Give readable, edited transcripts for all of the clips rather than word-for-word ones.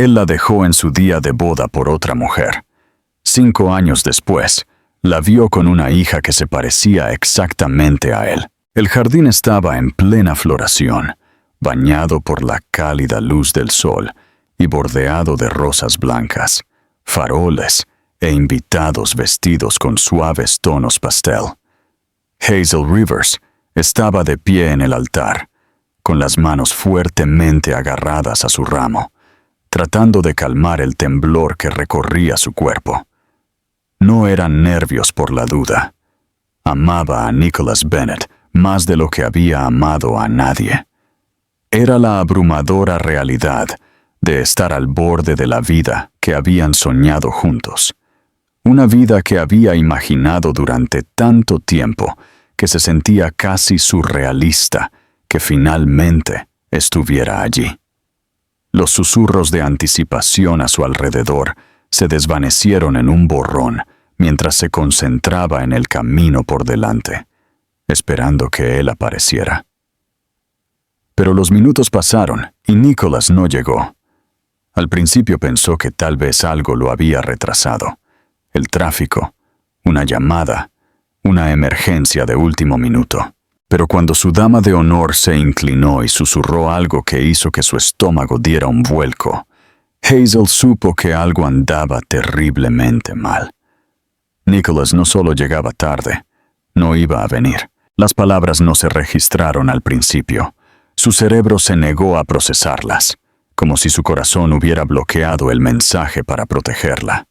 Él la dejó en su día de boda por otra mujer. 5 años después, la vio con una hija que se parecía exactamente a él. El jardín estaba en plena floración, bañado por la cálida luz del sol y bordeado de rosas blancas, faroles e invitados vestidos con suaves tonos pastel. Hazel Rivers estaba de pie en el altar, con las manos fuertemente agarradas a su ramo, tratando de calmar el temblor que recorría su cuerpo. No eran nervios por la duda. Amaba a Nicholas Bennett más de lo que había amado a nadie. Era la abrumadora realidad de estar al borde de la vida que habían soñado juntos. Una vida que había imaginado durante tanto tiempo que se sentía casi surrealista que finalmente estuviera allí. Los susurros de anticipación a su alrededor se desvanecieron en un borrón mientras se concentraba en el camino por delante, esperando que él apareciera. Pero los minutos pasaron y Nicholas no llegó. Al principio pensó que tal vez algo lo había retrasado. El tráfico, una llamada, una emergencia de último minuto. Pero cuando su dama de honor se inclinó y susurró algo que hizo que su estómago diera un vuelco, Hazel supo que algo andaba terriblemente mal. Nicholas no solo llegaba tarde, no iba a venir. Las palabras no se registraron al principio. Su cerebro se negó a procesarlas, como si su corazón hubiera bloqueado el mensaje para protegerla.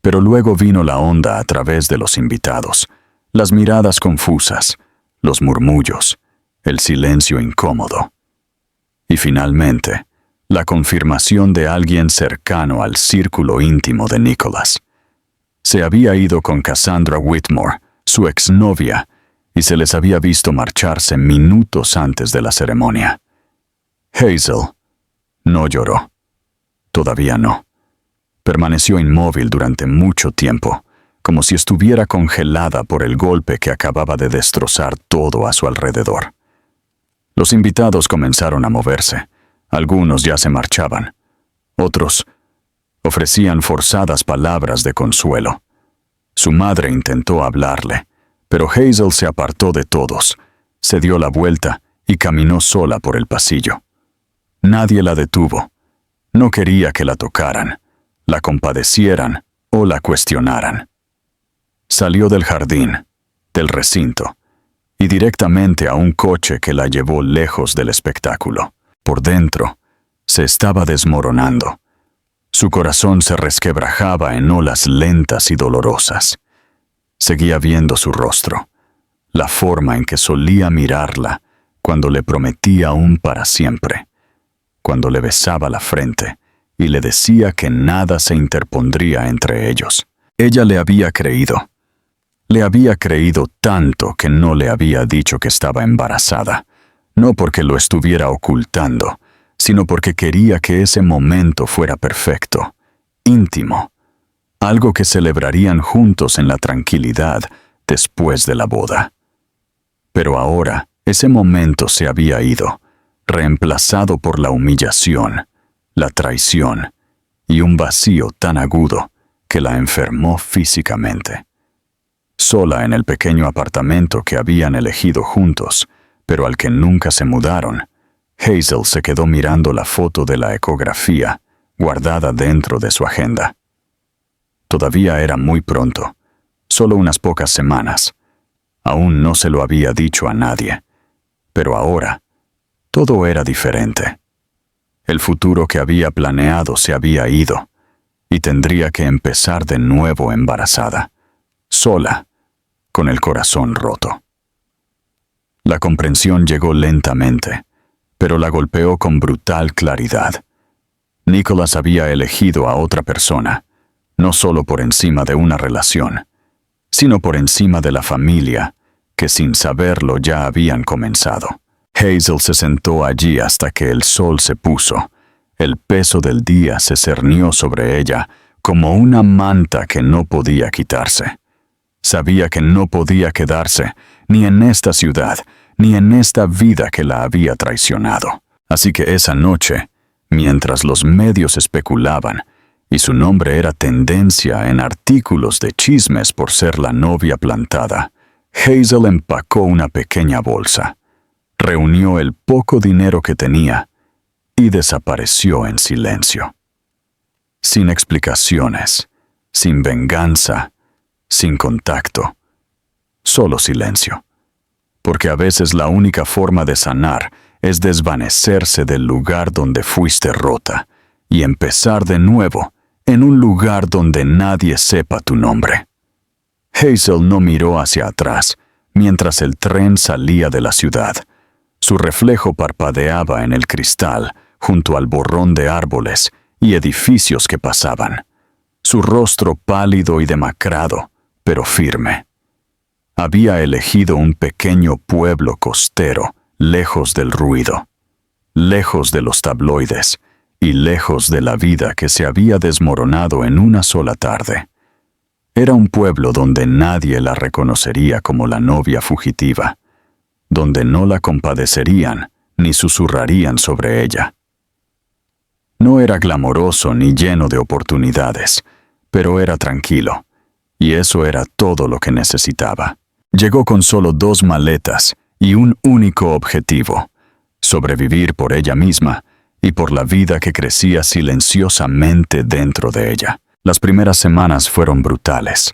Pero luego vino la onda a través de los invitados, las miradas confusas, los murmullos, el silencio incómodo. Y finalmente, la confirmación de alguien cercano al círculo íntimo de Nicholas. Se había ido con Cassandra Whitmore, su exnovia, y se les había visto marcharse minutos antes de la ceremonia. Hazel no lloró. Todavía no. Permaneció inmóvil durante mucho tiempo, como si estuviera congelada por el golpe que acababa de destrozar todo a su alrededor. Los invitados comenzaron a moverse. Algunos ya se marchaban. Otros ofrecían forzadas palabras de consuelo. Su madre intentó hablarle, pero Hazel se apartó de todos, se dio la vuelta y caminó sola por el pasillo. Nadie la detuvo. No quería que la tocaran, la compadecieran o la cuestionaran. Salió del jardín, del recinto, y directamente a un coche que la llevó lejos del espectáculo. Por dentro, se estaba desmoronando. Su corazón se resquebrajaba en olas lentas y dolorosas. Seguía viendo su rostro, la forma en que solía mirarla cuando le prometía un para siempre, cuando le besaba la frente y le decía que nada se interpondría entre ellos. Ella le había creído. Le había creído tanto que no le había dicho que estaba embarazada, no porque lo estuviera ocultando, sino porque quería que ese momento fuera perfecto, íntimo, algo que celebrarían juntos en la tranquilidad después de la boda. Pero ahora ese momento se había ido, reemplazado por la humillación, la traición y un vacío tan agudo que la enfermó físicamente. Sola en el pequeño apartamento que habían elegido juntos, pero al que nunca se mudaron, Hazel se quedó mirando la foto de la ecografía, guardada dentro de su agenda. Todavía era muy pronto, solo unas pocas semanas. Aún no se lo había dicho a nadie, pero ahora todo era diferente. El futuro que había planeado se había ido, y tendría que empezar de nuevo embarazada, sola, con el corazón roto. La comprensión llegó lentamente, pero la golpeó con brutal claridad. Nicholas había elegido a otra persona, no solo por encima de una relación, sino por encima de la familia, que sin saberlo ya habían comenzado. Hazel se sentó allí hasta que el sol se puso. El peso del día se cernió sobre ella como una manta que no podía quitarse. Sabía que no podía quedarse, ni en esta ciudad, ni en esta vida que la había traicionado. Así que esa noche mientras los medios especulaban, y su nombre era tendencia en artículos de chismes por ser la novia plantada, Hazel empacó una pequeña bolsa, reunió el poco dinero que tenía y desapareció en silencio. Sin explicaciones, sin venganza, sin contacto, solo silencio. Porque a veces la única forma de sanar es desvanecerse del lugar donde fuiste rota y empezar de nuevo en un lugar donde nadie sepa tu nombre. Hazel no miró hacia atrás mientras el tren salía de la ciudad. Su reflejo parpadeaba en el cristal junto al borrón de árboles y edificios que pasaban. Su rostro pálido y demacrado, pero firme. Había elegido un pequeño pueblo costero, lejos del ruido, lejos de los tabloides y lejos de la vida que se había desmoronado en una sola tarde. Era un pueblo donde nadie la reconocería como la novia fugitiva, donde no la compadecerían ni susurrarían sobre ella. No era glamoroso ni lleno de oportunidades, pero era tranquilo, y eso era todo lo que necesitaba. Llegó con solo 2 maletas y un único objetivo: sobrevivir por ella misma y por la vida que crecía silenciosamente dentro de ella. Las primeras semanas fueron brutales.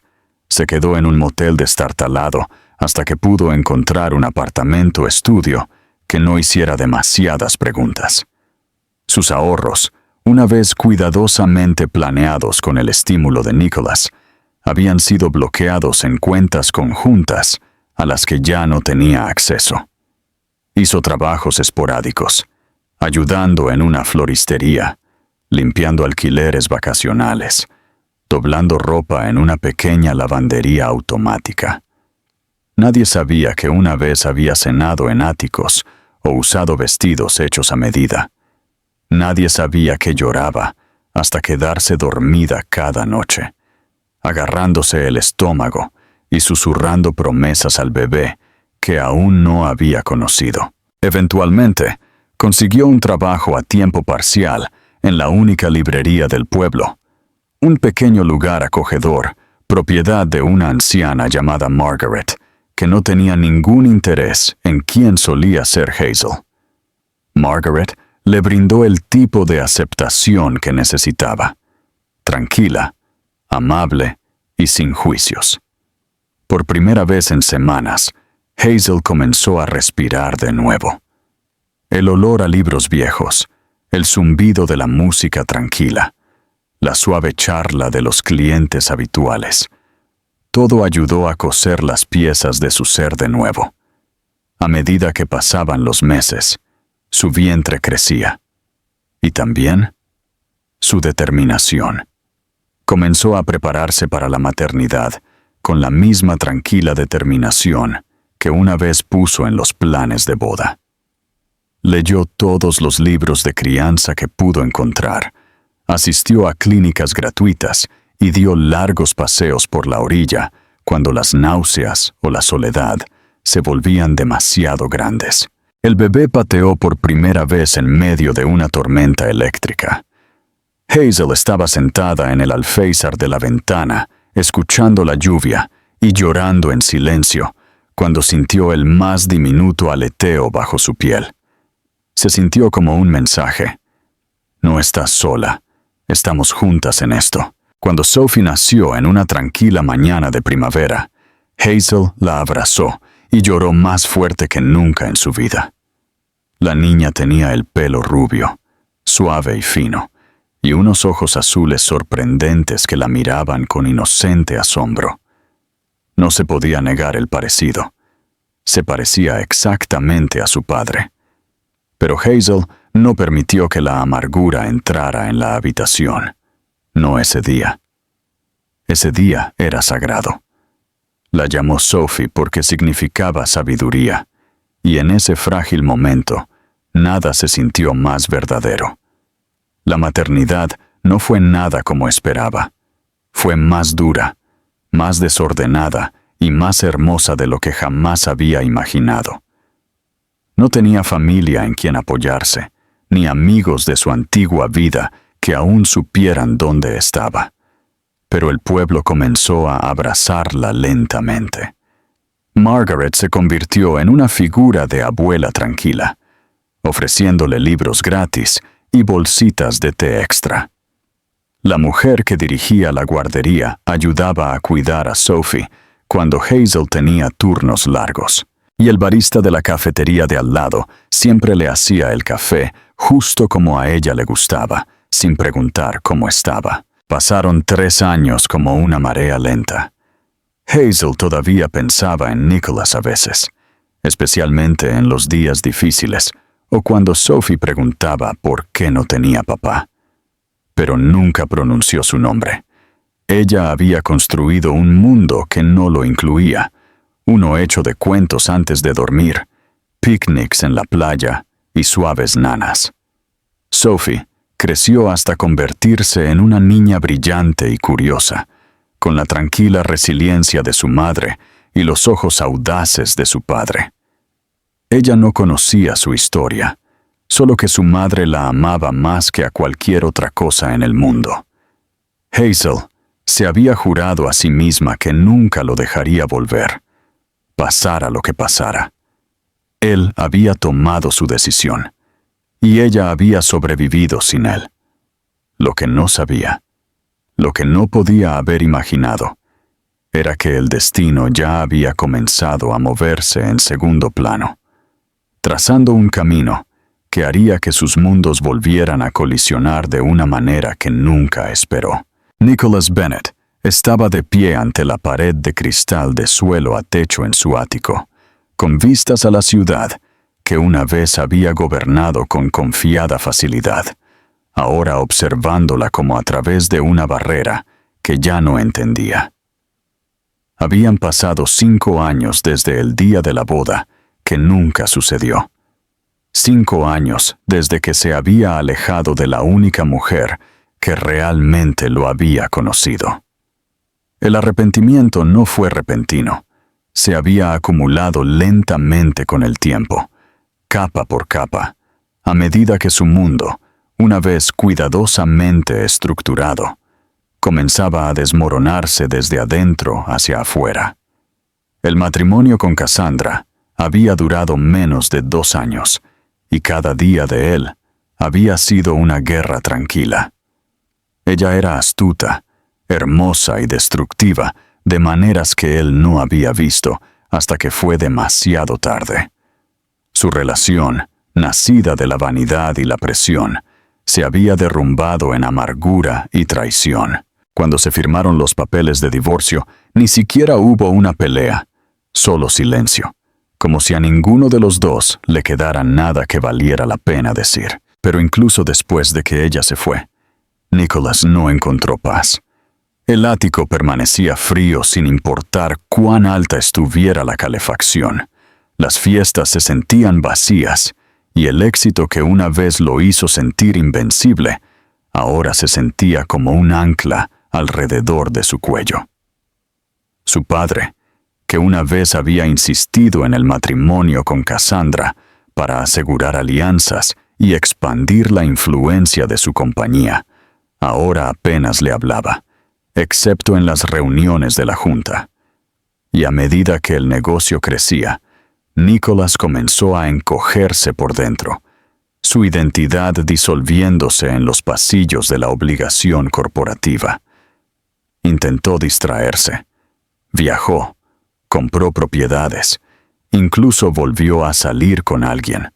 Se quedó en un motel destartalado hasta que pudo encontrar un apartamento estudio que no hiciera demasiadas preguntas. Sus ahorros, una vez cuidadosamente planeados con el estímulo de Nicholas, habían sido bloqueados en cuentas conjuntas a las que ya no tenía acceso. Hizo trabajos esporádicos, ayudando en una floristería, limpiando alquileres vacacionales, doblando ropa en una pequeña lavandería automática. Nadie sabía que una vez había cenado en áticos o usado vestidos hechos a medida. Nadie sabía que lloraba hasta quedarse dormida cada noche, agarrándose el estómago y susurrando promesas al bebé que aún no había conocido. Eventualmente, consiguió un trabajo a tiempo parcial en la única librería del pueblo, un pequeño lugar acogedor, propiedad de una anciana llamada Margaret, que no tenía ningún interés en quién solía ser Hazel. Margaret le brindó el tipo de aceptación que necesitaba: tranquila, amable y sin juicios. Por primera vez en semanas, Hazel comenzó a respirar de nuevo. El olor a libros viejos, el zumbido de la música tranquila, la suave charla de los clientes habituales, todo ayudó a coser las piezas de su ser de nuevo. A medida que pasaban los meses, su vientre crecía. Y también su determinación. Comenzó a prepararse para la maternidad con la misma tranquila determinación que una vez puso en los planes de boda. Leyó todos los libros de crianza que pudo encontrar, asistió a clínicas gratuitas y dio largos paseos por la orilla cuando las náuseas o la soledad se volvían demasiado grandes. El bebé pateó por primera vez en medio de una tormenta eléctrica. Hazel estaba sentada en el alféizar de la ventana, escuchando la lluvia y llorando en silencio, cuando sintió el más diminuto aleteo bajo su piel. Se sintió como un mensaje: no estás sola, estamos juntas en esto. Cuando Sophie nació en una tranquila mañana de primavera, Hazel la abrazó y lloró más fuerte que nunca en su vida. La niña tenía el pelo rubio, suave y fino, y unos ojos azules sorprendentes que la miraban con inocente asombro. No se podía negar el parecido. Se parecía exactamente a su padre. Pero Hazel no permitió que la amargura entrara en la habitación. No ese día. Ese día era sagrado. La llamó Sophie porque significaba sabiduría, y en ese frágil momento, nada se sintió más verdadero. La maternidad no fue nada como esperaba. Fue más dura, más desordenada y más hermosa de lo que jamás había imaginado. No tenía familia en quien apoyarse, ni amigos de su antigua vida que aún supieran dónde estaba. Pero el pueblo comenzó a abrazarla lentamente. Margaret se convirtió en una figura de abuela tranquila, ofreciéndole libros gratis y bolsitas de té extra. La mujer que dirigía la guardería ayudaba a cuidar a Sophie cuando Hazel tenía turnos largos, y el barista de la cafetería de al lado siempre le hacía el café justo como a ella le gustaba, sin preguntar cómo estaba. Pasaron 3 años como una marea lenta. Hazel todavía pensaba en Nicholas a veces, especialmente en los días difíciles o cuando Sophie preguntaba por qué no tenía papá. Pero nunca pronunció su nombre. Ella había construido un mundo que no lo incluía, uno hecho de cuentos antes de dormir, picnics en la playa y suaves nanas. Sophie creció hasta convertirse en una niña brillante y curiosa, con la tranquila resiliencia de su madre y los ojos audaces de su padre. Ella no conocía su historia, solo que su madre la amaba más que a cualquier otra cosa en el mundo. Hazel se había jurado a sí misma que nunca lo dejaría volver, pasara lo que pasara. Él había tomado su decisión, y ella había sobrevivido sin él. Lo que no sabía, lo que no podía haber imaginado, era que el destino ya había comenzado a moverse en segundo plano, trazando un camino que haría que sus mundos volvieran a colisionar de una manera que nunca esperó. Nicholas Bennett estaba de pie ante la pared de cristal de suelo a techo en su ático, con vistas a la ciudad que una vez había gobernado con confiada facilidad, ahora observándola como a través de una barrera que ya no entendía. Habían pasado 5 años desde el día de la boda, que nunca sucedió. 5 años desde que se había alejado de la única mujer que realmente lo había conocido. El arrepentimiento no fue repentino, se había acumulado lentamente con el tiempo, capa por capa, a medida que su mundo, una vez cuidadosamente estructurado, comenzaba a desmoronarse desde adentro hacia afuera. El matrimonio con Cassandra había durado menos de 2 años, y cada día de él había sido una guerra tranquila. Ella era astuta, hermosa y destructiva, de maneras que él no había visto hasta que fue demasiado tarde. Su relación, nacida de la vanidad y la presión, se había derrumbado en amargura y traición. Cuando se firmaron los papeles de divorcio, ni siquiera hubo una pelea, solo silencio, como si a ninguno de los dos le quedara nada que valiera la pena decir. Pero incluso después de que ella se fue, Nicholas no encontró paz. El ático permanecía frío sin importar cuán alta estuviera la calefacción. Las fiestas se sentían vacías, y el éxito que una vez lo hizo sentir invencible, ahora se sentía como un ancla alrededor de su cuello. Su padre, que una vez había insistido en el matrimonio con Cassandra para asegurar alianzas y expandir la influencia de su compañía, ahora apenas le hablaba, excepto en las reuniones de la junta. Y a medida que el negocio crecía, Nicholas comenzó a encogerse por dentro, su identidad disolviéndose en los pasillos de la obligación corporativa. Intentó distraerse, viajó, compró propiedades, incluso volvió a salir con alguien,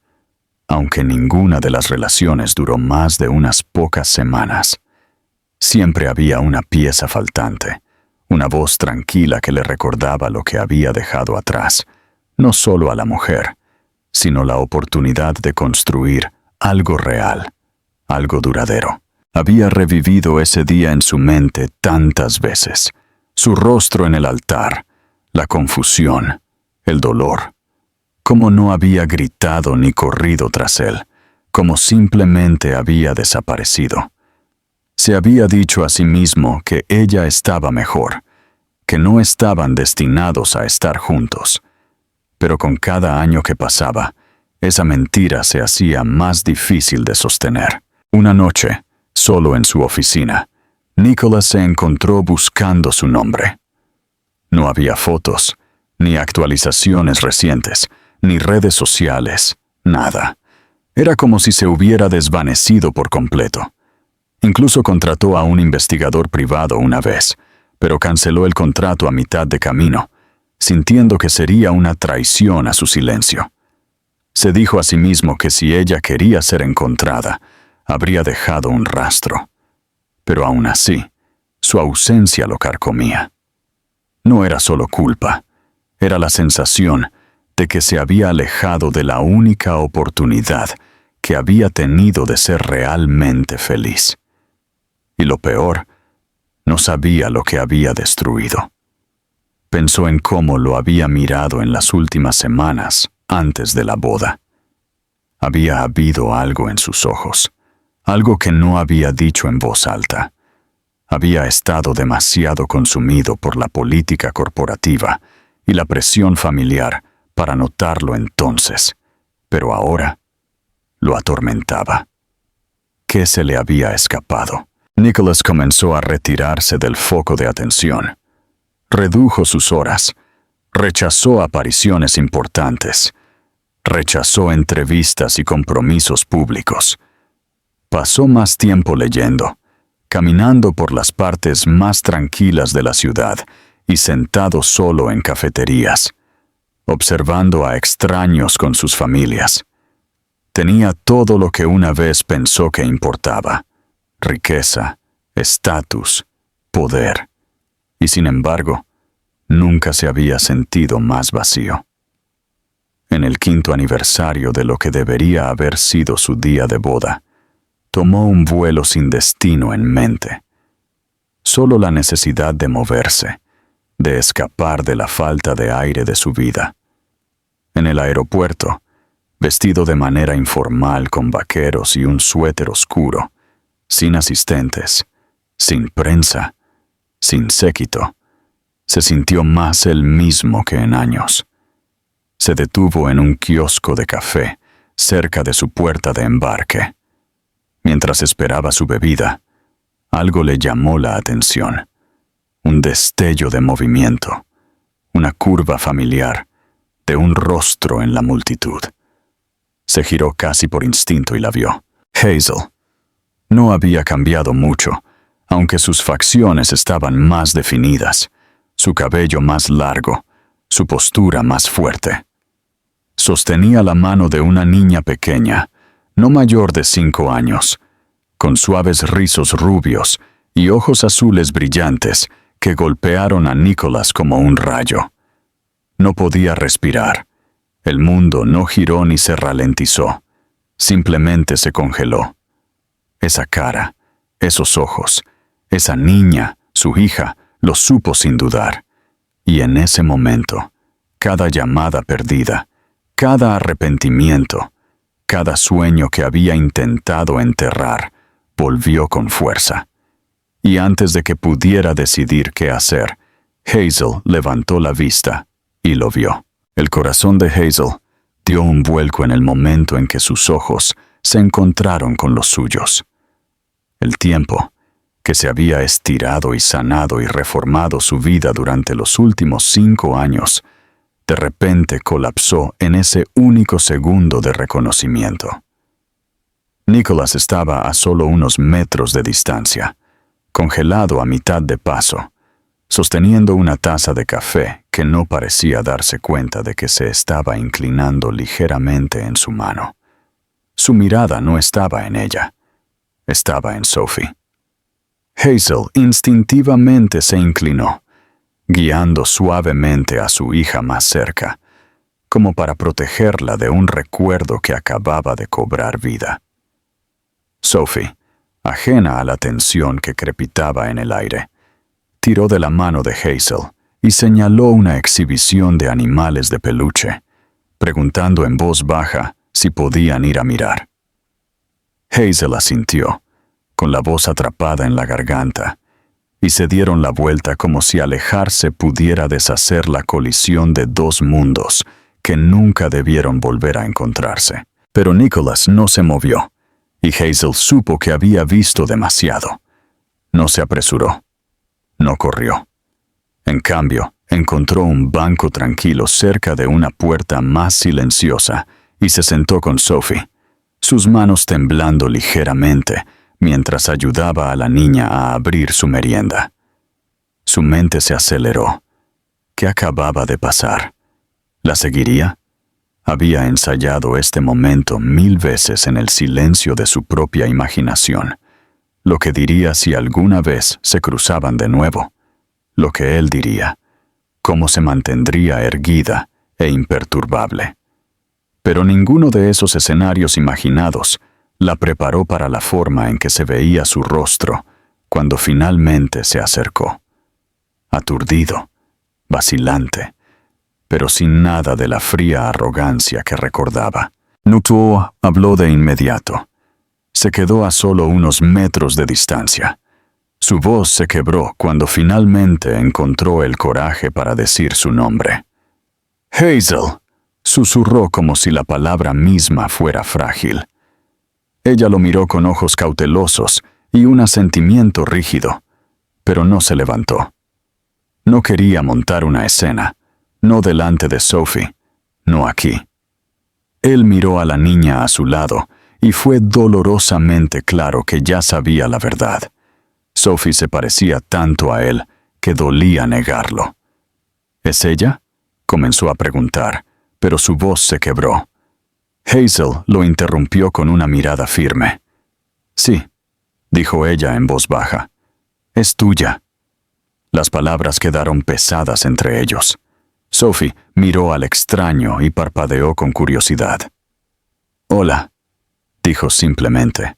aunque ninguna de las relaciones duró más de unas pocas semanas. Siempre había una pieza faltante, una voz tranquila que le recordaba lo que había dejado atrás, no solo a la mujer, sino la oportunidad de construir algo real, algo duradero. Había revivido ese día en su mente tantas veces, su rostro en el altar, la confusión, el dolor. Cómo no había gritado ni corrido tras él, como simplemente había desaparecido. Se había dicho a sí mismo que ella estaba mejor, que no estaban destinados a estar juntos. Pero con cada año que pasaba, esa mentira se hacía más difícil de sostener. Una noche, solo en su oficina, Nicholas se encontró buscando su nombre. No había fotos, ni actualizaciones recientes, ni redes sociales, nada. Era como si se hubiera desvanecido por completo. Incluso contrató a un investigador privado una vez, pero canceló el contrato a mitad de camino, sintiendo que sería una traición a su silencio. Se dijo a sí mismo que si ella quería ser encontrada, habría dejado un rastro. Pero aún así, su ausencia lo carcomía. No era solo culpa, era la sensación de que se había alejado de la única oportunidad que había tenido de ser realmente feliz. Y lo peor, no sabía lo que había destruido. Pensó en cómo lo había mirado en las últimas semanas antes de la boda. Había habido algo en sus ojos, algo que no había dicho en voz alta. Había estado demasiado consumido por la política corporativa y la presión familiar para notarlo entonces, pero ahora lo atormentaba. ¿Qué se le había escapado? Nicholas comenzó a retirarse del foco de atención. Redujo sus horas, rechazó apariciones importantes, rechazó entrevistas y compromisos públicos. Pasó más tiempo leyendo, caminando por las partes más tranquilas de la ciudad y sentado solo en cafeterías, observando a extraños con sus familias. Tenía todo lo que una vez pensó que importaba: riqueza, estatus, poder. Y sin embargo, nunca se había sentido más vacío. En el 5º aniversario de lo que debería haber sido su día de boda, tomó un vuelo sin destino en mente. Solo la necesidad de moverse, de escapar de la falta de aire de su vida. En el aeropuerto, vestido de manera informal con vaqueros y un suéter oscuro, sin asistentes, sin prensa, sin séquito, se sintió más él mismo que en años. Se detuvo en un kiosco de café cerca de su puerta de embarque. Mientras esperaba su bebida, algo le llamó la atención. Un destello de movimiento, una curva familiar, de un rostro en la multitud. Se giró casi por instinto y la vio. Hazel. No había cambiado mucho, aunque sus facciones estaban más definidas, su cabello más largo, su postura más fuerte. Sostenía la mano de una niña pequeña, no mayor de 5 años, con suaves rizos rubios y ojos azules brillantes que golpearon a Nicholas como un rayo. No podía respirar. El mundo no giró ni se ralentizó. Simplemente se congeló. Esa cara, esos ojos, esa niña, su hija, lo supo sin dudar. Y en ese momento, cada llamada perdida, cada arrepentimiento, cada sueño que había intentado enterrar, volvió con fuerza. Y antes de que pudiera decidir qué hacer, Hazel levantó la vista y lo vio. El corazón de Hazel dio un vuelco en el momento en que sus ojos se encontraron con los suyos. El tiempo, que se había estirado y sanado y reformado su vida durante los últimos 5 años, de repente colapsó en ese único segundo de reconocimiento. Nicholas estaba a solo unos metros de distancia, congelado a mitad de paso, sosteniendo una taza de café que no parecía darse cuenta de que se estaba inclinando ligeramente en su mano. Su mirada no estaba en ella, estaba en Sophie. Hazel instintivamente se inclinó, guiando suavemente a su hija más cerca, como para protegerla de un recuerdo que acababa de cobrar vida. Sophie, ajena a la tensión que crepitaba en el aire, tiró de la mano de Hazel y señaló una exhibición de animales de peluche, preguntando en voz baja si podían ir a mirar. Hazel asintió, con la voz atrapada en la garganta, y se dieron la vuelta como si alejarse pudiera deshacer la colisión de 2 mundos que nunca debieron volver a encontrarse. Pero Nicholas no se movió, y Hazel supo que había visto demasiado. No se apresuró. No corrió. En cambio, encontró un banco tranquilo cerca de una puerta más silenciosa y se sentó con Sophie, sus manos temblando ligeramente mientras ayudaba a la niña a abrir su merienda. Su mente se aceleró. ¿Qué acababa de pasar? ¿La seguiría? Había ensayado este momento 1000 veces en el silencio de su propia imaginación. Lo que diría si alguna vez se cruzaban de nuevo. Lo que él diría. Cómo se mantendría erguida e imperturbable. Pero ninguno de esos escenarios imaginados la preparó para la forma en que se veía su rostro cuando finalmente se acercó. Aturdido, vacilante, pero sin nada de la fría arrogancia que recordaba. Nutuo habló de inmediato. Se quedó a solo unos metros de distancia. Su voz se quebró cuando finalmente encontró el coraje para decir su nombre. «Hazel», susurró como si la palabra misma fuera frágil. Ella lo miró con ojos cautelosos y un asentimiento rígido, pero no se levantó. No quería montar una escena, no delante de Sophie, no aquí. Él miró a la niña a su lado y fue dolorosamente claro que ya sabía la verdad. Sophie se parecía tanto a él que dolía negarlo. ¿Es ella?, comenzó a preguntar, pero su voz se quebró. Hazel lo interrumpió con una mirada firme. «Sí», dijo ella en voz baja. «Es tuya». Las palabras quedaron pesadas entre ellos. Sophie miró al extraño y parpadeó con curiosidad. «Hola», dijo simplemente,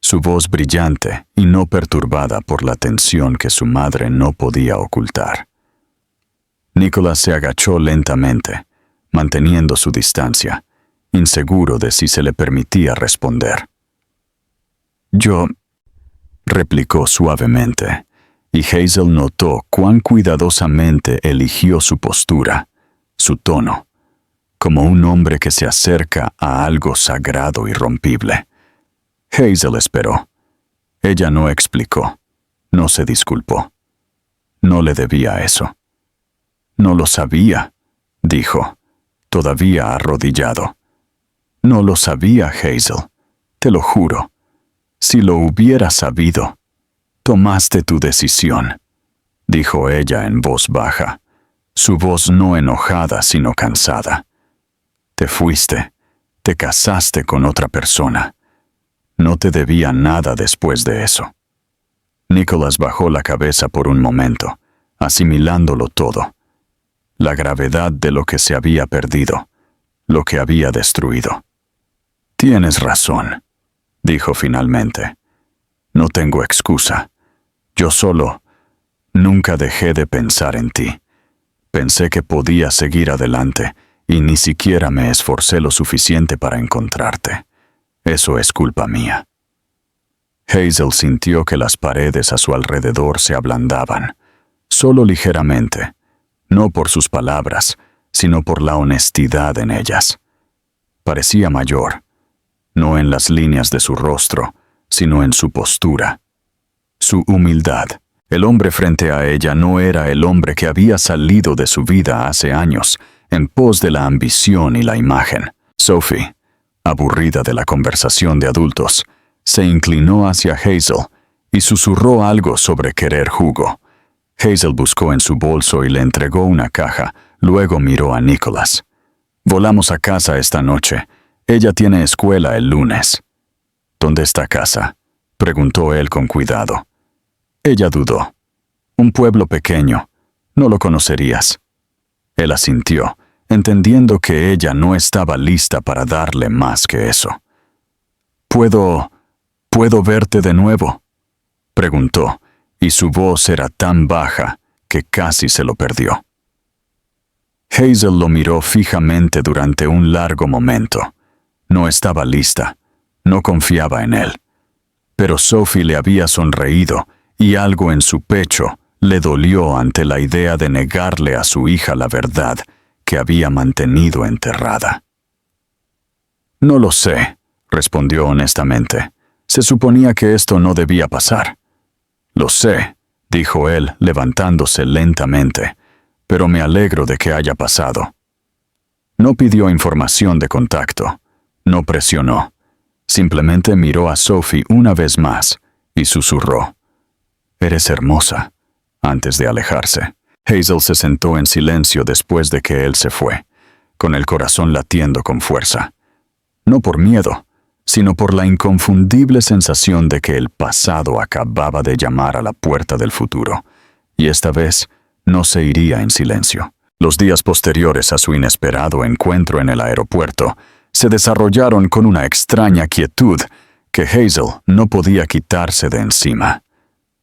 su voz brillante y no perturbada por la tensión que su madre no podía ocultar. Nicholas se agachó lentamente, manteniendo su distancia, inseguro de si se le permitía responder. «Yo», replicó suavemente, y Hazel notó cuán cuidadosamente eligió su postura, su tono, como un hombre que se acerca a algo sagrado y irrompible. Hazel esperó. Ella no explicó, no se disculpó. No le debía eso. «No lo sabía», dijo, todavía arrodillado. «No lo sabía, Hazel, te lo juro. Si lo hubiera sabido». «Tomaste tu decisión», dijo ella en voz baja, su voz no enojada sino cansada. «Te fuiste, te casaste con otra persona. No te debía nada después de eso». Nicholas bajó la cabeza por un momento, asimilándolo todo. La gravedad de lo que se había perdido, lo que había destruido. «Tienes razón», dijo finalmente. «No tengo excusa. Yo solo nunca dejé de pensar en ti. Pensé que podía seguir adelante y ni siquiera me esforcé lo suficiente para encontrarte. Eso es culpa mía». Hazel sintió que las paredes a su alrededor se ablandaban, solo ligeramente, no por sus palabras, sino por la honestidad en ellas. Parecía mayor, no en las líneas de su rostro, sino en su postura. Su humildad. El hombre frente a ella no era el hombre que había salido de su vida hace años, en pos de la ambición y la imagen. Sophie, aburrida de la conversación de adultos, se inclinó hacia Hazel y susurró algo sobre querer jugo. Hazel buscó en su bolso y le entregó una caja, luego miró a Nicholas. «Volamos a casa esta noche. Ella tiene escuela el lunes». «¿Dónde está casa?», preguntó él con cuidado. Ella dudó. «Un pueblo pequeño. No lo conocerías». Él asintió, entendiendo que ella no estaba lista para darle más que eso. ¿Puedo verte de nuevo?», preguntó, y su voz era tan baja que casi se lo perdió. Hazel lo miró fijamente durante un largo momento. No estaba lista, no confiaba en él. Pero Sophie le había sonreído y algo en su pecho le dolió ante la idea de negarle a su hija la verdad que había mantenido enterrada. No lo sé, respondió honestamente. Se suponía que esto no debía pasar. Lo sé, dijo él, levantándose lentamente, pero me alegro de que haya pasado. No pidió información de contacto, no presionó. Simplemente miró a Sophie una vez más y susurró: «Eres hermosa», antes de alejarse. Hazel se sentó en silencio después de que él se fue, con el corazón latiendo con fuerza. No por miedo, sino por la inconfundible sensación de que el pasado acababa de llamar a la puerta del futuro, y esta vez no se iría en silencio. Los días posteriores a su inesperado encuentro en el aeropuerto se desarrollaron con una extraña quietud que Hazel no podía quitarse de encima.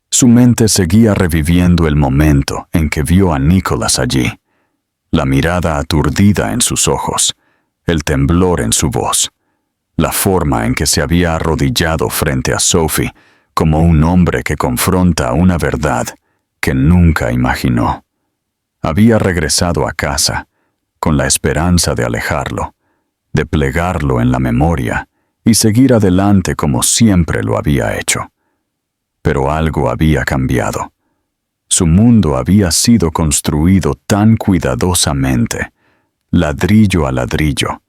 Su mente seguía reviviendo el momento en que vio a Nicholas allí, la mirada aturdida en sus ojos, el temblor en su voz, la forma en que se había arrodillado frente a Sophie como un hombre que confronta una verdad que nunca imaginó. Había regresado a casa con la esperanza de alejarlo, de plegarlo en la memoria y seguir adelante como siempre lo había hecho. Pero algo había cambiado. Su mundo había sido construido tan cuidadosamente, ladrillo a ladrillo,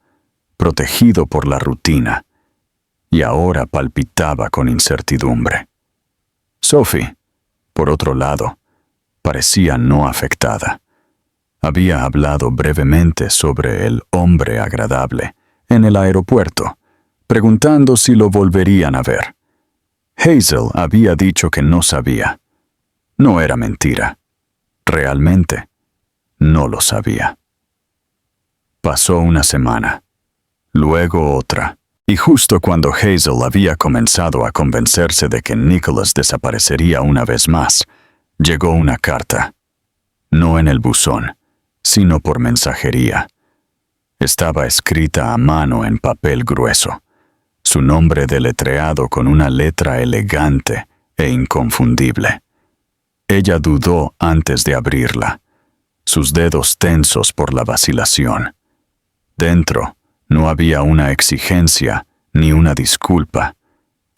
protegido por la rutina, y ahora palpitaba con incertidumbre. Sophie, por otro lado, parecía no afectada. Había hablado brevemente sobre el hombre agradable en el aeropuerto, preguntando si lo volverían a ver. Hazel había dicho que no sabía. No era mentira. Realmente, no lo sabía. Pasó una semana, luego otra, y justo cuando Hazel había comenzado a convencerse de que Nicholas desaparecería una vez más, llegó una carta. No en el buzón, sino por mensajería. Estaba escrita a mano en papel grueso, su nombre deletreado con una letra elegante e inconfundible. Ella dudó antes de abrirla, sus dedos tensos por la vacilación. Dentro no había una exigencia ni una disculpa,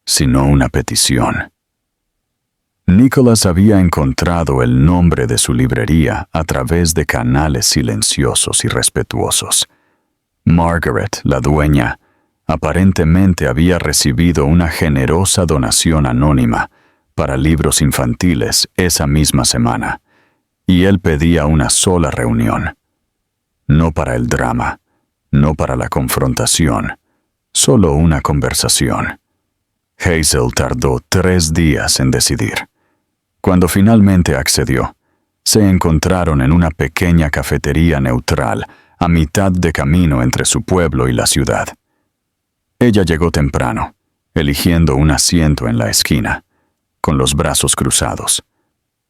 sino una petición. Nicholas había encontrado el nombre de su librería a través de canales silenciosos y respetuosos. Margaret, la dueña, aparentemente había recibido una generosa donación anónima para libros infantiles esa misma semana, y él pedía una sola reunión. No para el drama, no para la confrontación, solo una conversación. Hazel tardó 3 días en decidir. Cuando finalmente accedió, se encontraron en una pequeña cafetería neutral a mitad de camino entre su pueblo y la ciudad. Ella llegó temprano, eligiendo un asiento en la esquina, con los brazos cruzados,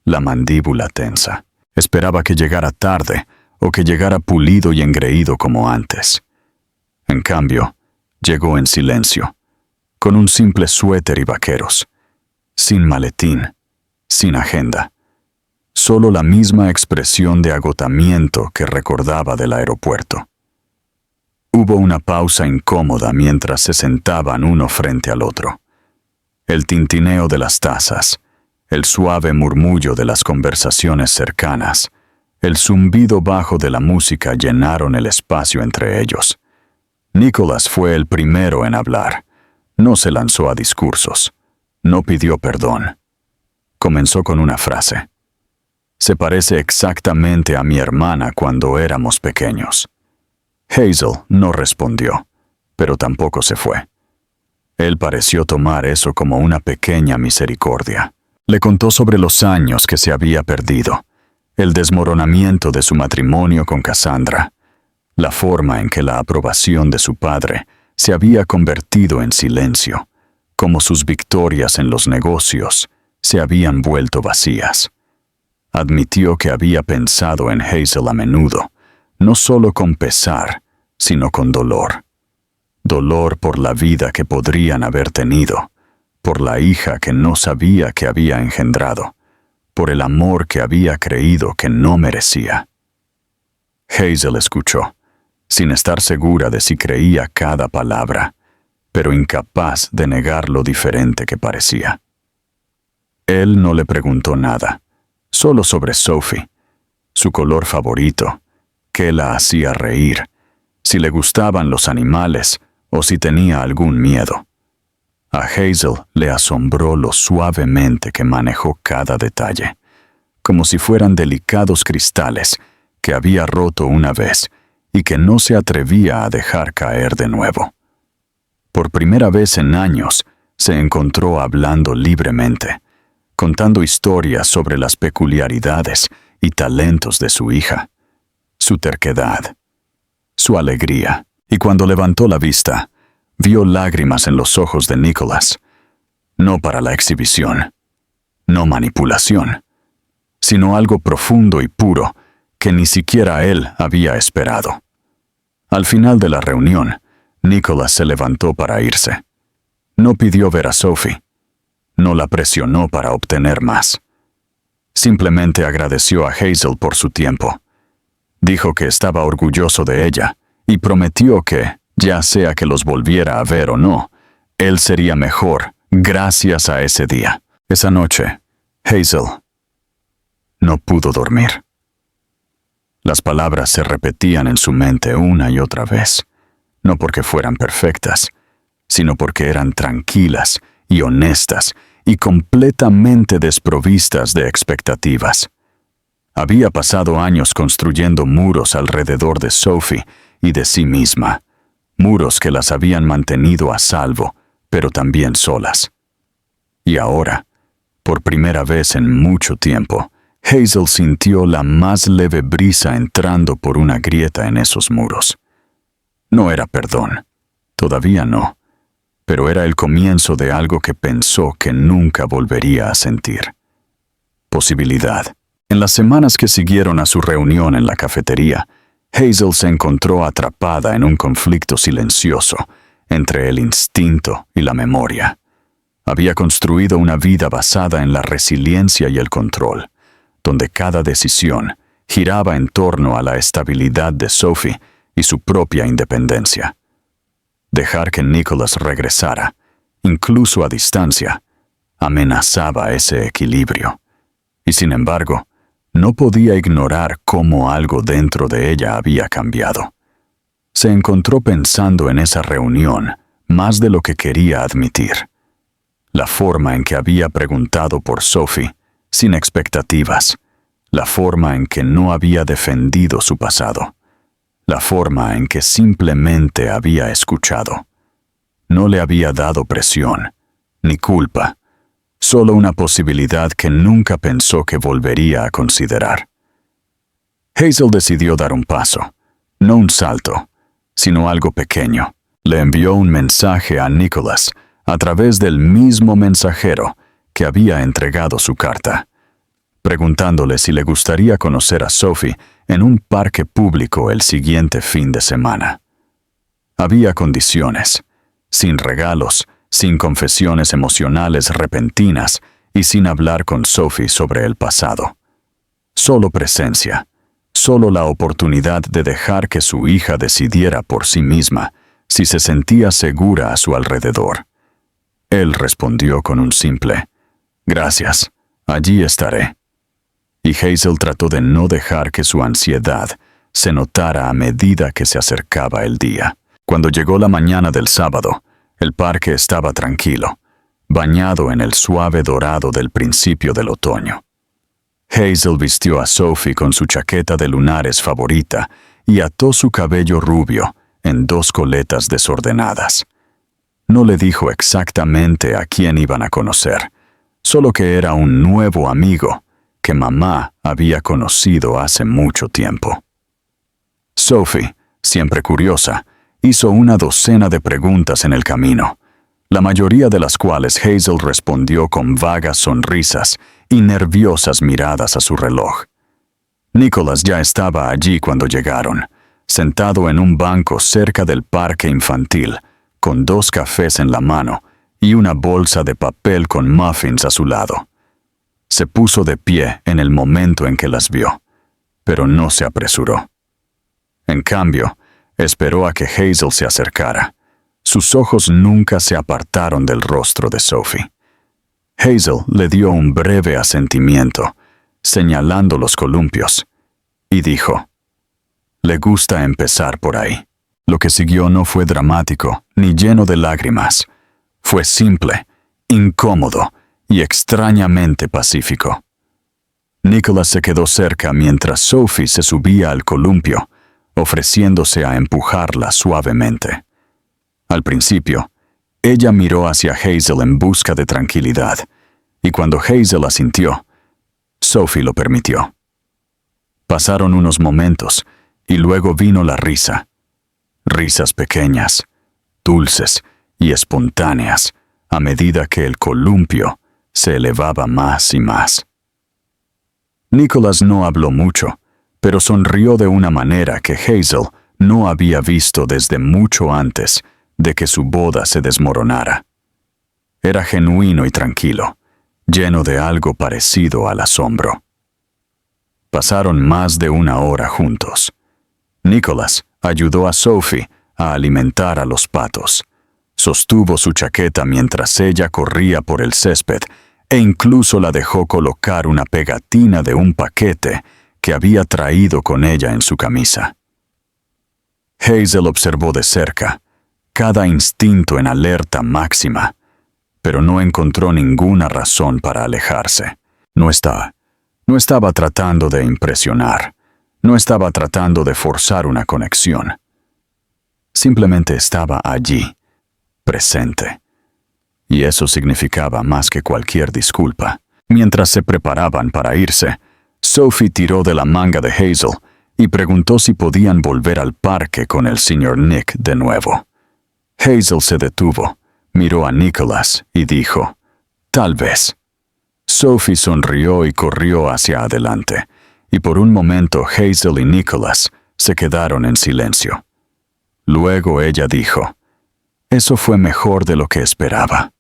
la mandíbula tensa. Esperaba que llegara tarde o que llegara pulido y engreído como antes. En cambio, llegó en silencio, con un simple suéter y vaqueros, sin maletín, sin agenda, solo la misma expresión de agotamiento que recordaba del aeropuerto. Hubo una pausa incómoda mientras se sentaban uno frente al otro. El tintineo de las tazas, el suave murmullo de las conversaciones cercanas, el zumbido bajo de la música llenaron el espacio entre ellos. Nicholas fue el primero en hablar. No se lanzó a discursos. No pidió perdón. Comenzó con una frase. Se parece exactamente a mi hermana cuando éramos pequeños. Hazel no respondió, pero tampoco se fue. Él pareció tomar eso como una pequeña misericordia. Le contó sobre los años que se había perdido, el desmoronamiento de su matrimonio con Cassandra, la forma en que la aprobación de su padre se había convertido en silencio, como sus victorias en los negocios se habían vuelto vacías. Admitió que había pensado en Hazel a menudo, no solo con pesar, sino con dolor. Dolor por la vida que podrían haber tenido, por la hija que no sabía que había engendrado, por el amor que había creído que no merecía. Hazel escuchó, sin estar segura de si creía cada palabra, pero incapaz de negar lo diferente que parecía. Él no le preguntó nada, solo sobre Sophie, su color favorito, qué la hacía reír, si le gustaban los animales o si tenía algún miedo. A Hazel le asombró lo suavemente que manejó cada detalle, como si fueran delicados cristales que había roto una vez y que no se atrevía a dejar caer de nuevo. Por primera vez en años, se encontró hablando libremente, contando historias sobre las peculiaridades y talentos de su hija, su terquedad, su alegría, y cuando levantó la vista, vio lágrimas en los ojos de Nicholas, no para la exhibición, no manipulación, sino algo profundo y puro que ni siquiera él había esperado. Al final de la reunión, Nicholas se levantó para irse. No pidió ver a Sophie. No la presionó para obtener más. Simplemente agradeció a Hazel por su tiempo. Dijo que estaba orgulloso de ella y prometió que, ya sea que los volviera a ver o no, él sería mejor gracias a ese día. Esa noche, Hazel no pudo dormir. Las palabras se repetían en su mente una y otra vez, no porque fueran perfectas, sino porque eran tranquilas y honestas y completamente desprovistas de expectativas. Había pasado años construyendo muros alrededor de Sophie y de sí misma, muros que las habían mantenido a salvo, pero también solas. Y ahora, por primera vez en mucho tiempo, Hazel sintió la más leve brisa entrando por una grieta en esos muros. No era perdón, todavía no, pero era el comienzo de algo que pensó que nunca volvería a sentir. Posibilidad. En las semanas que siguieron a su reunión en la cafetería, Hazel se encontró atrapada en un conflicto silencioso entre el instinto y la memoria. Había construido una vida basada en la resiliencia y el control, donde cada decisión giraba en torno a la estabilidad de Sophie y su propia independencia. Dejar que Nicholas regresara, incluso a distancia, amenazaba ese equilibrio. Y sin embargo, no podía ignorar cómo algo dentro de ella había cambiado. Se encontró pensando en esa reunión más de lo que quería admitir. La forma en que había preguntado por Sophie, sin expectativas, la forma en que no había defendido su pasado, la forma en que simplemente había escuchado. No le había dado presión, ni culpa, solo una posibilidad que nunca pensó que volvería a considerar. Hazel decidió dar un paso, no un salto, sino algo pequeño. Le envió un mensaje a Nicholas a través del mismo mensajero que había entregado su carta, preguntándole si le gustaría conocer a Sophie en un parque público el siguiente fin de semana. Había condiciones, sin regalos, sin confesiones emocionales repentinas y sin hablar con Sophie sobre el pasado. Solo presencia, solo la oportunidad de dejar que su hija decidiera por sí misma si se sentía segura a su alrededor. Él respondió con un simple, «Gracias, allí estaré». Y Hazel trató de no dejar que su ansiedad se notara a medida que se acercaba el día. Cuando llegó la mañana del sábado, el parque estaba tranquilo, bañado en el suave dorado del principio del otoño. Hazel vistió a Sophie con su chaqueta de lunares favorita y ató su cabello rubio en 2 coletas desordenadas. No le dijo exactamente a quién iban a conocer, solo que era un nuevo amigo que mamá había conocido hace mucho tiempo. Sophie, siempre curiosa, hizo una docena de preguntas en el camino, la mayoría de las cuales Hazel respondió con vagas sonrisas y nerviosas miradas a su reloj. Nicholas ya estaba allí cuando llegaron, sentado en un banco cerca del parque infantil, con 2 cafés en la mano y una bolsa de papel con muffins a su lado. Se puso de pie en el momento en que las vio, pero no se apresuró. En cambio, esperó a que Hazel se acercara. Sus ojos nunca se apartaron del rostro de Sophie. Hazel le dio un breve asentimiento, señalando los columpios, y dijo: «Le gusta empezar por ahí». Lo que siguió no fue dramático, ni lleno de lágrimas. Fue simple, incómodo y extrañamente pacífico. Nicholas se quedó cerca mientras Sophie se subía al columpio, ofreciéndose a empujarla suavemente. Al principio, ella miró hacia Hazel en busca de tranquilidad, y cuando Hazel asintió, Sophie lo permitió. Pasaron unos momentos, y luego vino la risa. Risas pequeñas, dulces y espontáneas, a medida que el columpio se elevaba más y más. Nicholas no habló mucho, pero sonrió de una manera que Hazel no había visto desde mucho antes de que su boda se desmoronara. Era genuino y tranquilo, lleno de algo parecido al asombro. Pasaron más de una hora juntos. Nicholas ayudó a Sophie a alimentar a los patos. Sostuvo su chaqueta mientras ella corría por el césped e incluso la dejó colocar una pegatina de un paquete que había traído con ella en su camisa. Hazel observó de cerca, cada instinto en alerta máxima, pero no encontró ninguna razón para alejarse. No estaba tratando de impresionar. No estaba tratando de forzar una conexión. Simplemente estaba allí, presente. Y eso significaba más que cualquier disculpa. Mientras se preparaban para irse, Sophie tiró de la manga de Hazel y preguntó si podían volver al parque con el Sr. Nick de nuevo. Hazel se detuvo, miró a Nicholas y dijo: «Tal vez». Sophie sonrió y corrió hacia adelante, y por un momento Hazel y Nicholas se quedaron en silencio. Luego ella dijo: «Eso fue mejor de lo que esperaba».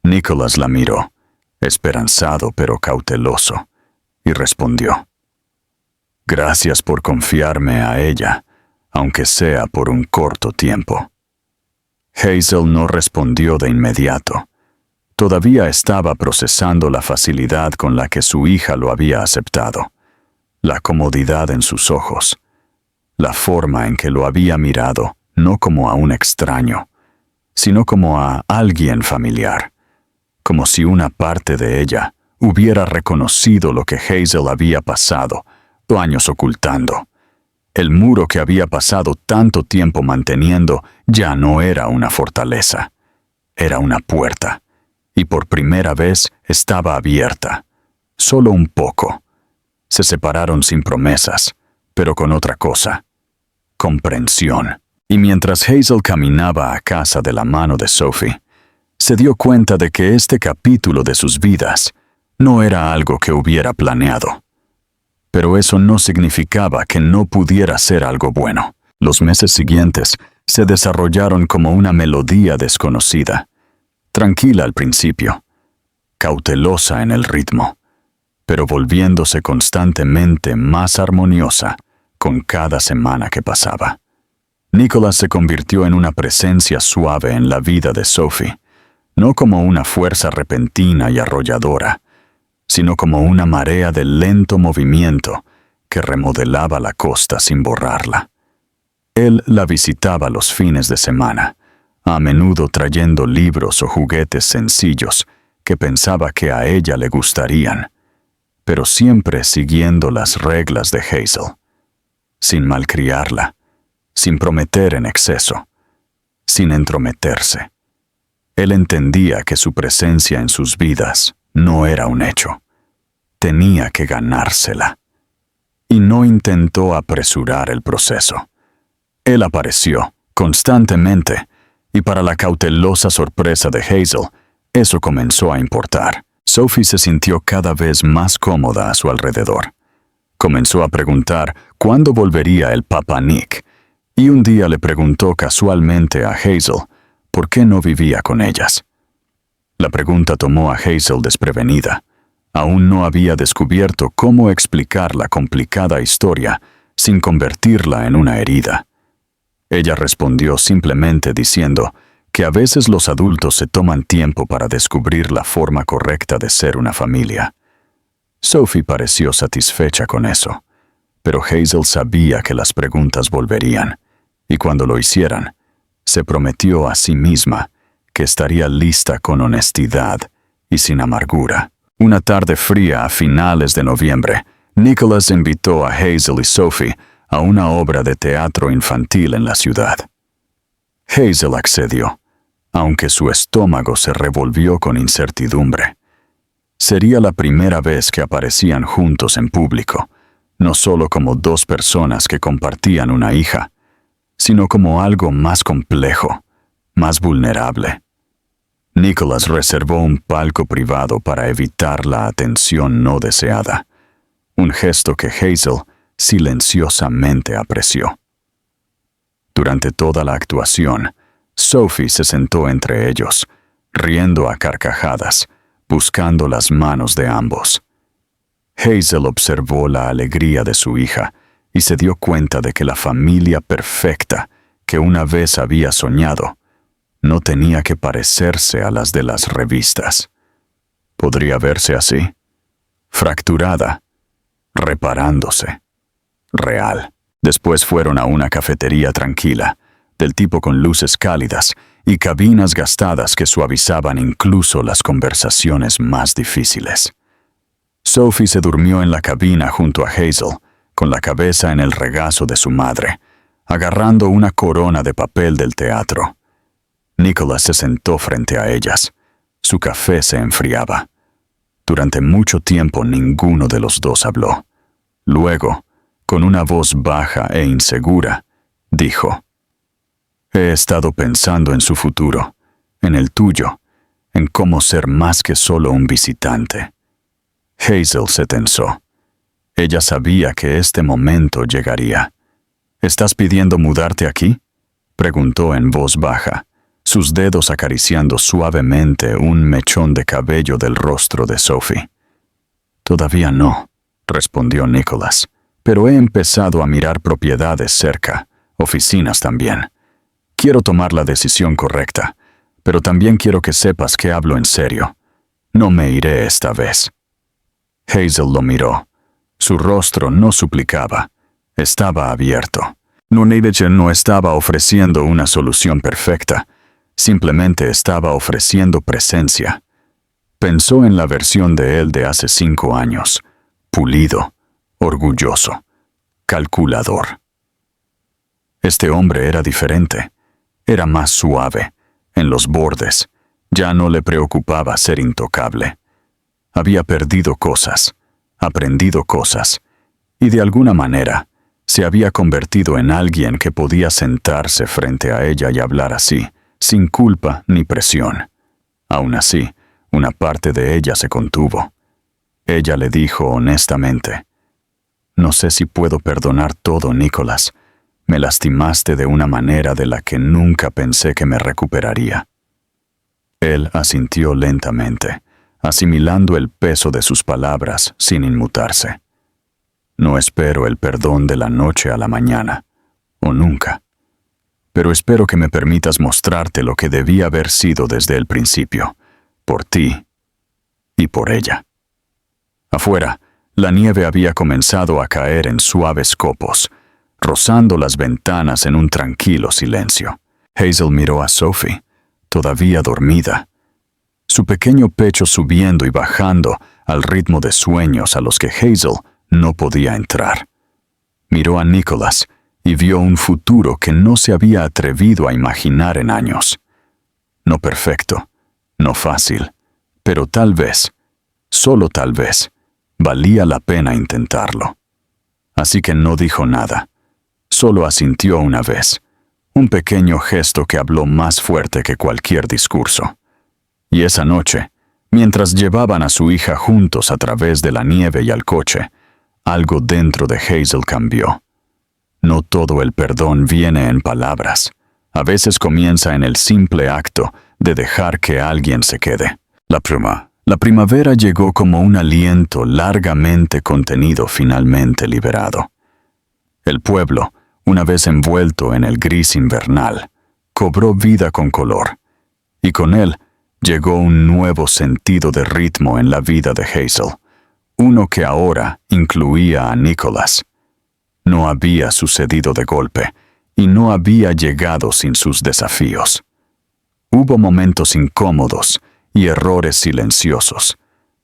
Nicholas la miró, esperanzado pero cauteloso, y respondió: «Gracias por confiarme a ella, aunque sea por un corto tiempo». Hazel no respondió de inmediato. Todavía estaba procesando la facilidad con la que su hija lo había aceptado, la comodidad en sus ojos, la forma en que lo había mirado no como a un extraño, sino como a alguien familiar, como si una parte de ella hubiera reconocido lo que Hazel había pasado años ocultando. El muro que había pasado tanto tiempo manteniendo ya no era una fortaleza, era una puerta, y por primera vez estaba abierta, solo un poco. Se separaron sin promesas, pero con otra cosa: comprensión. Y mientras Hazel caminaba a casa de la mano de Sophie, se dio cuenta de que este capítulo de sus vidas no era algo que hubiera planeado. Pero eso no significaba que no pudiera ser algo bueno. Los meses siguientes se desarrollaron como una melodía desconocida, tranquila al principio, cautelosa en el ritmo, pero volviéndose constantemente más armoniosa con cada semana que pasaba. Nicholas se convirtió en una presencia suave en la vida de Sophie, no como una fuerza repentina y arrolladora, sino como una marea de lento movimiento que remodelaba la costa sin borrarla. Él la visitaba los fines de semana, a menudo trayendo libros o juguetes sencillos que pensaba que a ella le gustarían, pero siempre siguiendo las reglas de Hazel, sin malcriarla, sin prometer en exceso, sin entrometerse. Él entendía que su presencia en sus vidas no era un hecho. Tenía que ganársela. Y no intentó apresurar el proceso. Él apareció, constantemente, y para la cautelosa sorpresa de Hazel, eso comenzó a importar. Sophie se sintió cada vez más cómoda a su alrededor. Comenzó a preguntar cuándo volvería el Papa Nick, y un día le preguntó casualmente a Hazel por qué no vivía con ellas. La pregunta tomó a Hazel desprevenida. Aún no había descubierto cómo explicar la complicada historia sin convertirla en una herida. Ella respondió simplemente diciendo que a veces los adultos se toman tiempo para descubrir la forma correcta de ser una familia. Sophie pareció satisfecha con eso, pero Hazel sabía que las preguntas volverían, y cuando lo hicieran, se prometió a sí misma que estaría lista con honestidad y sin amargura. Una tarde fría a finales de noviembre, Nicholas invitó a Hazel y Sophie a una obra de teatro infantil en la ciudad. Hazel accedió, aunque su estómago se revolvió con incertidumbre. Sería la primera vez que aparecían juntos en público, no solo como dos personas que compartían una hija, sino como algo más complejo, más vulnerable. Nicholas reservó un palco privado para evitar la atención no deseada, un gesto que Hazel silenciosamente apreció. Durante toda la actuación, Sophie se sentó entre ellos, riendo a carcajadas, buscando las manos de ambos. Hazel observó la alegría de su hija y se dio cuenta de que la familia perfecta que una vez había soñado no tenía que parecerse a las de las revistas. ¿Podría verse así? Fracturada, reparándose. Real. Después fueron a una cafetería tranquila, del tipo con luces cálidas y cabinas gastadas que suavizaban incluso las conversaciones más difíciles. Sophie se durmió en la cabina junto a Hazel, con la cabeza en el regazo de su madre, agarrando una corona de papel del teatro. Nicholas se sentó frente a ellas. Su café se enfriaba. Durante mucho tiempo ninguno de los dos habló. Luego, con una voz baja e insegura, dijo: «He estado pensando en su futuro, en el tuyo, en cómo ser más que solo un visitante». Hazel se tensó. Ella sabía que este momento llegaría. «¿Estás pidiendo mudarte aquí?», preguntó en voz baja, sus dedos acariciando suavemente un mechón de cabello del rostro de Sophie. «Todavía no», respondió Nicholas, «pero he empezado a mirar propiedades cerca, oficinas también. Quiero tomar la decisión correcta, pero también quiero que sepas que hablo en serio. No me iré esta vez». Hazel lo miró. Su rostro no suplicaba, estaba abierto. Nuneidech no estaba ofreciendo una solución perfecta, simplemente estaba ofreciendo presencia. Pensó en la versión de él de hace 5 años, pulido, orgulloso, calculador. Este hombre era diferente, era más suave, en los bordes, ya no le preocupaba ser intocable. Había perdido cosas, aprendido cosas, y de alguna manera se había convertido en alguien que podía sentarse frente a ella y hablar así, sin culpa ni presión. Aún así, una parte de ella se contuvo. Ella le dijo honestamente: «No sé si puedo perdonar todo, Nicholas. Me lastimaste de una manera de la que nunca pensé que me recuperaría». Él asintió lentamente, asimilando el peso de sus palabras sin inmutarse. «No espero el perdón de la noche a la mañana, o nunca. Pero espero que me permitas mostrarte lo que debía haber sido desde el principio, por ti y por ella». Afuera, la nieve había comenzado a caer en suaves copos, rozando las ventanas en un tranquilo silencio. Hazel miró a Sophie, todavía dormida, su pequeño pecho subiendo y bajando al ritmo de sueños a los que Hazel no podía entrar. Miró a Nicholas y vio un futuro que no se había atrevido a imaginar en años. No perfecto, no fácil, pero tal vez, solo tal vez, valía la pena intentarlo. Así que no dijo nada, solo asintió una vez, un pequeño gesto que habló más fuerte que cualquier discurso. Y esa noche, mientras llevaban a su hija juntos a través de la nieve y al coche, algo dentro de Hazel cambió. No todo el perdón viene en palabras. A veces comienza en el simple acto de dejar que alguien se quede. La primavera llegó como un aliento largamente contenido finalmente liberado. El pueblo, una vez envuelto en el gris invernal, cobró vida con color, y con él llegó un nuevo sentido de ritmo en la vida de Hazel, uno que ahora incluía a Nicholas. No había sucedido de golpe, y no había llegado sin sus desafíos. Hubo momentos incómodos y errores silenciosos,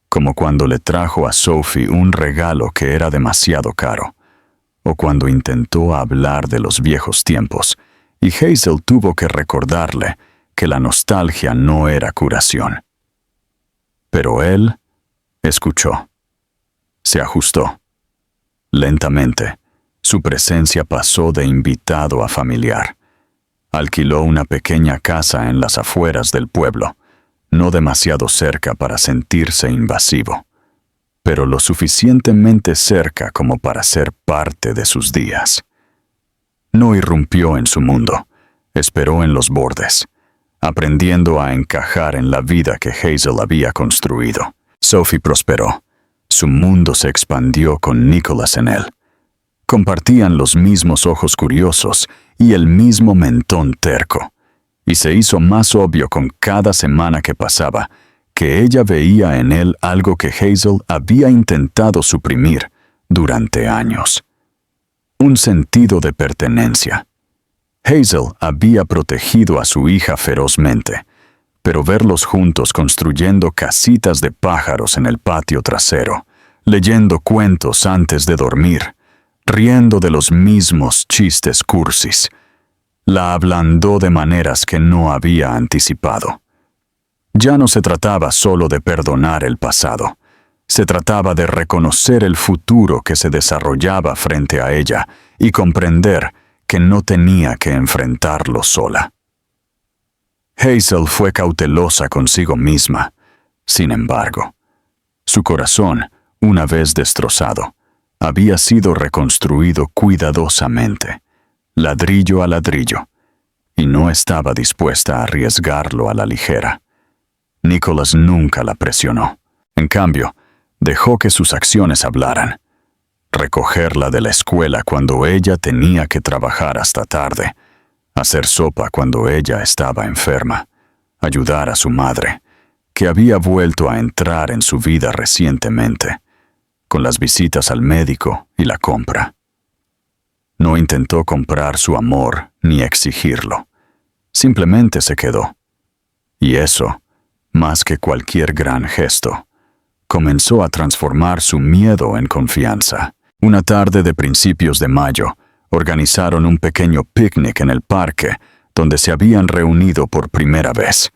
como cuando le trajo a Sophie un regalo que era demasiado caro, o cuando intentó hablar de los viejos tiempos, y Hazel tuvo que recordarle que la nostalgia no era curación. Pero él escuchó. Se ajustó. Lentamente, su presencia pasó de invitado a familiar. Alquiló una pequeña casa en las afueras del pueblo, no demasiado cerca para sentirse invasivo, pero lo suficientemente cerca como para ser parte de sus días. No irrumpió en su mundo, esperó en los bordes, aprendiendo a encajar en la vida que Hazel había construido. Sophie prosperó. Su mundo se expandió con Nicholas en él. Compartían los mismos ojos curiosos y el mismo mentón terco, y se hizo más obvio con cada semana que pasaba que ella veía en él algo que Hazel había intentado suprimir durante años. Un sentido de pertenencia. Hazel había protegido a su hija ferozmente, pero verlos juntos construyendo casitas de pájaros en el patio trasero, leyendo cuentos antes de dormir, riendo de los mismos chistes cursis, la ablandó de maneras que no había anticipado. Ya no se trataba solo de perdonar el pasado, se trataba de reconocer el futuro que se desarrollaba frente a ella y comprender que no tenía que enfrentarlo sola. Hazel fue cautelosa consigo misma. Sin embargo, su corazón, una vez destrozado, había sido reconstruido cuidadosamente, ladrillo a ladrillo, y no estaba dispuesta a arriesgarlo a la ligera. Nicholas nunca la presionó. En cambio, dejó que sus acciones hablaran. Recogerla de la escuela cuando ella tenía que trabajar hasta tarde, hacer sopa cuando ella estaba enferma, ayudar a su madre, que había vuelto a entrar en su vida recientemente, con las visitas al médico y la compra. No intentó comprar su amor ni exigirlo. Simplemente se quedó. Y eso, más que cualquier gran gesto, comenzó a transformar su miedo en confianza. Una tarde de principios de mayo, organizaron un pequeño picnic en el parque donde se habían reunido por primera vez.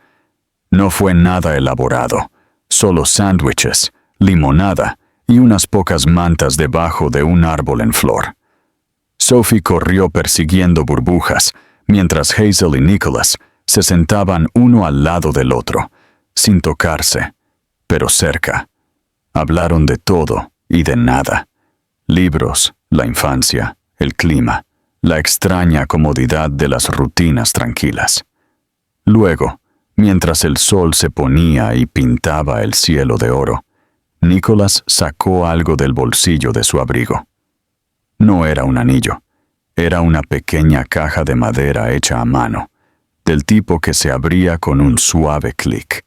No fue nada elaborado, solo sándwiches, limonada y unas pocas mantas debajo de un árbol en flor. Sophie corrió persiguiendo burbujas, mientras Hazel y Nicholas se sentaban uno al lado del otro, sin tocarse, pero cerca. Hablaron de todo y de nada. Libros, la infancia, el clima, la extraña comodidad de las rutinas tranquilas. Luego, mientras el sol se ponía y pintaba el cielo de oro, Nicholas sacó algo del bolsillo de su abrigo. No era un anillo, era una pequeña caja de madera hecha a mano, del tipo que se abría con un suave clic.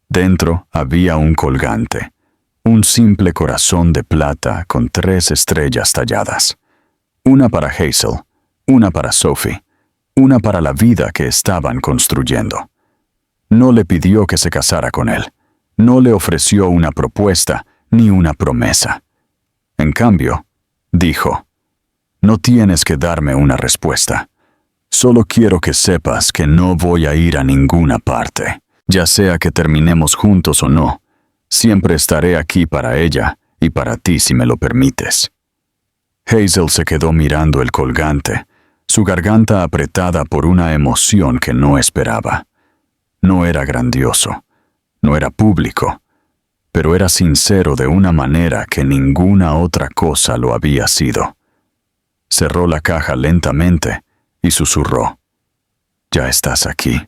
Dentro había un colgante, un simple corazón de plata con 3 estrellas talladas. Una para Hazel, una para Sophie, una para la vida que estaban construyendo. No le pidió que se casara con él, no le ofreció una propuesta ni una promesa. En cambio, dijo: «No tienes que darme una respuesta. Solo quiero que sepas que no voy a ir a ninguna parte. Ya sea que terminemos juntos o no, siempre estaré aquí para ella y para ti si me lo permites». Hazel se quedó mirando el colgante, su garganta apretada por una emoción que no esperaba. No era grandioso, no era público, pero era sincero de una manera que ninguna otra cosa lo había sido. Cerró la caja lentamente y susurró: «Ya estás aquí».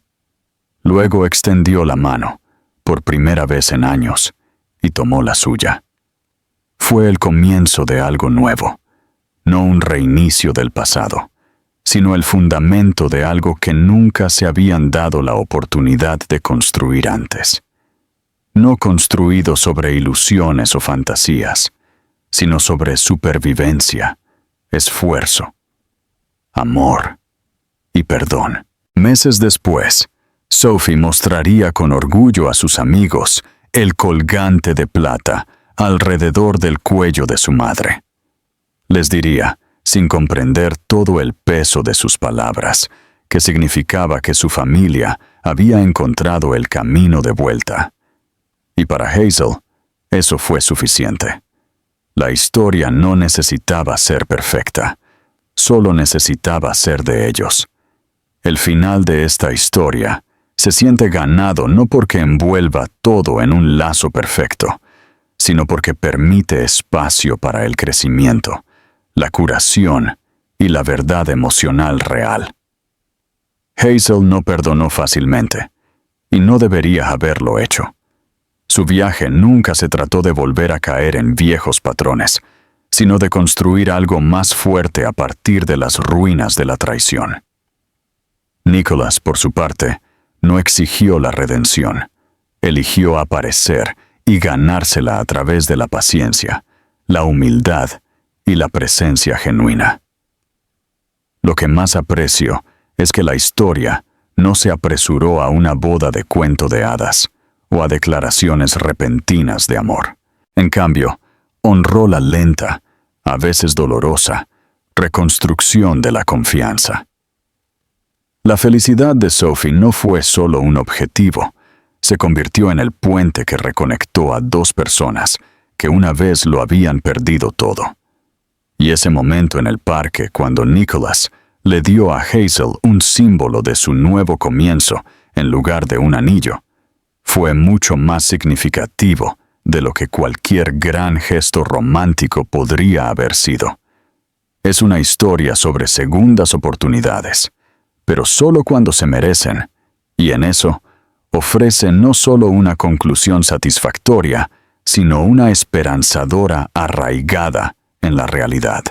Luego extendió la mano, por primera vez en años, y tomó la suya. Fue el comienzo de algo nuevo. no un reinicio del pasado, sino el fundamento de algo que nunca se habían dado la oportunidad de construir antes. No construido sobre ilusiones o fantasías, sino sobre supervivencia, esfuerzo, amor y perdón. Meses después, Sophie mostraría con orgullo a sus amigos el colgante de plata alrededor del cuello de su madre. Les diría, sin comprender todo el peso de sus palabras, que significaba que su familia había encontrado el camino de vuelta. Y para Hazel, eso fue suficiente. La historia no necesitaba ser perfecta, solo necesitaba ser de ellos. El final de esta historia se siente ganado no porque envuelva todo en un lazo perfecto, sino porque permite espacio para el crecimiento, la curación y la verdad emocional real. Hazel no perdonó fácilmente, y no debería haberlo hecho. Su viaje nunca se trató de volver a caer en viejos patrones, sino de construir algo más fuerte a partir de las ruinas de la traición. Nicholas, por su parte, no exigió la redención, eligió aparecer y ganársela a través de la paciencia, la humildad y la presencia genuina. Lo que más aprecio es que la historia no se apresuró a una boda de cuento de hadas o a declaraciones repentinas de amor. En cambio, honró la lenta, a veces dolorosa, reconstrucción de la confianza. La felicidad de Sophie no fue solo un objetivo, se convirtió en el puente que reconectó a dos personas que una vez lo habían perdido todo. Y ese momento en el parque cuando Nicholas le dio a Hazel un símbolo de su nuevo comienzo en lugar de un anillo, fue mucho más significativo de lo que cualquier gran gesto romántico podría haber sido. Es una historia sobre segundas oportunidades, pero solo cuando se merecen, y en eso ofrece no solo una conclusión satisfactoria, sino una esperanzadora arraigada en la realidad.